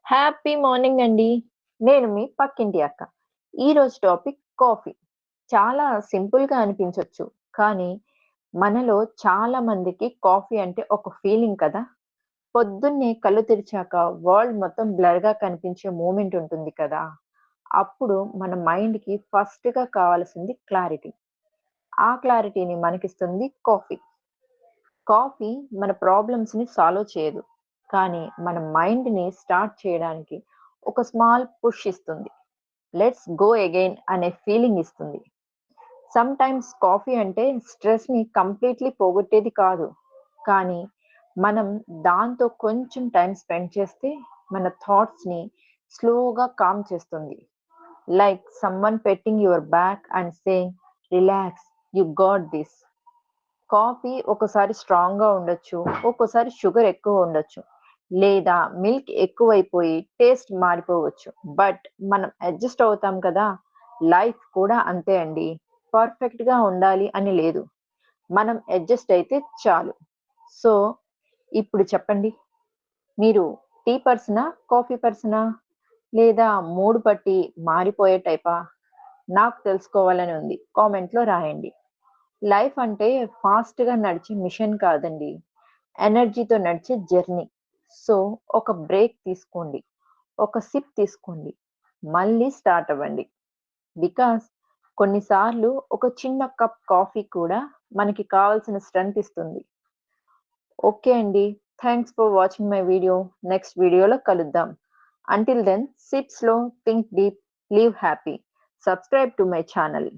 Happy morning అండి. నేను మీ పక్కింటి అక్క. ఈరోజు టాపిక్ కాఫీ. చాలా సింపుల్‌గా అనిపించొచ్చు. కానీ మనలో చాలా మందికి కాఫీ అంటే ఒక ఫీలింగ్ కదా! పొద్దున్నే కళ్ళు తెరిచాక వరల్డ్ మొత్తం బ్లర్‌గా కనిపించే మూమెంట్ ఉంటుంది కదా! అప్పుడు మన మైండ్‌కి ఫస్ట్‌గా కావాల్సింది క్లారిటీ. ఆ క్లారిటీని మనకిస్తుంది కాఫీ. కాఫీ మన ప్రాబ్లమ్స్‌ని సాల్వ్ చేయదు. కానీ మన మైండ్‌ని స్టార్ట్ చేయడానికి ఒక స్మాల్ పుష్ ఇస్తుంది. లెట్స్ గో అగైన్ అనే ఫీలింగ్ ఇస్తుంది. సమ్‌టైమ్స్ కాఫీ అంటే స్ట్రెస్‌ని కంప్లీట్‌లీ పోగొట్టేది కాదు. కానీ మనం దాంతో కొంచెం టైమ్ స్పెండ్ చేస్తే మన థాట్స్‌ని స్లోగా కామ్ చేస్తుంది. Like someone petting your back and saying relax you got this. Coffee ఒక్కోసారి స్ట్రాంగ్‌గా ఉండొచ్చు. ఒక్కోసారి షుగర్ ఎక్కువ ఉండొచ్చు. లేదా మిల్క్ ఎక్కువైపోయి టేస్ట్ మారిపోవచ్చు. బట్ మనం అడ్జస్ట్ అవుతాం కదా! లైఫ్ కూడా అంతే అండి. పర్ఫెక్ట్‌గా ఉండాలి అని లేదు. మనం అడ్జస్ట్ అయితే చాలు. సో, ఇప్పుడు చెప్పండి. మీరు టీ పర్సనా? కాఫీ పర్సనా? లేదా మూడ్ బట్టి మారిపోయే టైపా? నాకు తెలుసుకోవాలని ఉంది. కామెంట్‌లో రాయండి. లైఫ్ అంటే ఫాస్ట్‌గా నడిచే మిషన్ కాదండి. ఎనర్జీతో నడిచే జర్నీ. సో, ఒక బ్రేక్ తీసుకోండి. ఒక సిప్ తీసుకోండి. మళ్ళీ స్టార్ట్ అవ్వండి. బికాజ్ కొన్నిసార్లు ఒక చిన్న కప్ కాఫీ కూడా మనకి కావాల్సిన స్ట్రెంత్ ఇస్తుంది. ఓకే అండి. Thanks for watching my video. Next వీడియోలో కలుద్దాం. Until then sip slow, think deep, live happy. Subscribe to my channel.